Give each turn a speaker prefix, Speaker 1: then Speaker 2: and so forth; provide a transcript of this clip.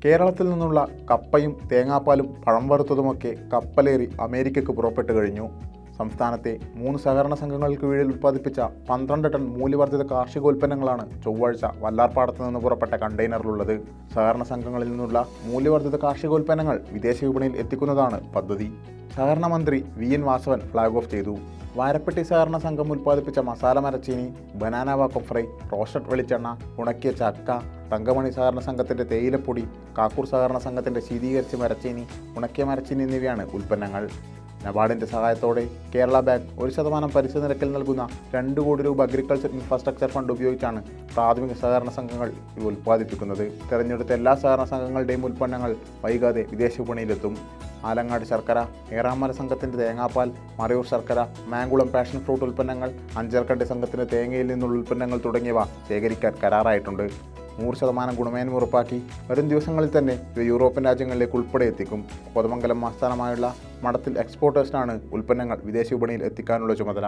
Speaker 1: കേരളത്തിൽ നിന്നുള്ള കപ്പയും തേങ്ങാപ്പാലും പഴം വറുത്തതുമൊക്കെ കപ്പലേറി അമേരിക്കയ്ക്ക് പുറപ്പെട്ടു കഴിഞ്ഞു. സംസ്ഥാനത്തെ 3 സഹകരണ സംഘങ്ങൾക്ക് കീഴിൽ ഉൽപ്പാദിപ്പിച്ച 12 ടൺ മൂല്യവർദ്ധിത കാർഷികോൽപ്പന്നങ്ങളാണ് ചൊവ്വാഴ്ച വല്ലാർപാടത്ത് നിന്ന് പുറപ്പെട്ട കണ്ടെയ്നറിലുള്ളത്. സഹകരണ സംഘങ്ങളിൽ നിന്നുള്ള മൂല്യവർദ്ധിത കാർഷികോൽപ്പന്നങ്ങൾ വിദേശ വിപണിയിൽ എത്തിക്കുന്നതാണ് പദ്ധതി. സഹകരണ മന്ത്രി VN വാസവൻ ഫ്ലാഗ് ഓഫ് ചെയ്തു. വാരപ്പെട്ടി സഹകരണ സംഘം ഉൽപ്പാദിപ്പിച്ച മസാല മരച്ചീനി, ബനാന വാക്കം ഫ്രൈ, റോസ്റ്റഡ് വെളിച്ചെണ്ണ, ഉണക്കിയ ചക്ക, തങ്കമണി സഹകരണ സംഘത്തിൻ്റെ തേയിലപ്പൊടി, കാക്കൂർ സഹകരണ സംഘത്തിൻ്റെ ശീതീകരിച്ച മരച്ചീനി, ഉണക്കിയ മരച്ചീനി എന്നിവയാണ് ഉൽപ്പന്നങ്ങൾ. നബാർഡിൻ്റെ സഹായത്തോടെ കേരള ബാങ്ക് 1% പലിശ നിരക്കിൽ നൽകുന്ന 2 കോടി രൂപ അഗ്രികൾച്ചർ ഇൻഫ്രാസ്ട്രക്ചർ ഫണ്ട് ഉപയോഗിച്ചാണ് പ്രാഥമിക സഹകരണ സംഘങ്ങൾ ഇവ ഉൽപ്പാദിപ്പിക്കുന്നത്. തെരഞ്ഞെടുത്ത എല്ലാ സഹകരണ സംഘങ്ങളുടെയും ഉൽപ്പന്നങ്ങൾ വൈകാതെ വിദേശ വിപണിയിലെത്തും. ആലങ്ങാട് ശർക്കര, ഏറാമല സംഘത്തിൻ്റെ തേങ്ങാപ്പാൽ, മറയൂർ ശർക്കര, മാങ്കുളം പാഷൻ ഫ്രൂട്ട് ഉൽപ്പന്നങ്ങൾ, അഞ്ചർക്കണ്ടി സംഘത്തിൻ്റെ തേങ്ങയിൽ നിന്നുള്ള ഉൽപ്പന്നങ്ങൾ തുടങ്ങിയവ ശേഖരിക്കാൻ കരാറായിട്ടുണ്ട്. 100% ഗുണമേന്മ ഉറപ്പാക്കി വരും ദിവസങ്ങളിൽ തന്നെ ഇവ യൂറോപ്യൻ രാജ്യങ്ങളിലേക്ക് ഉൾപ്പെടെ എത്തിക്കും. കോതമംഗലം ആസ്ഥാനമായുള്ള മഠത്തിൽ എക്സ്പോർട്ടേഴ്സിനാണ് ഉൽപ്പന്നങ്ങൾ വിദേശ വിപണിയിൽ എത്തിക്കാനുള്ള ചുമതല.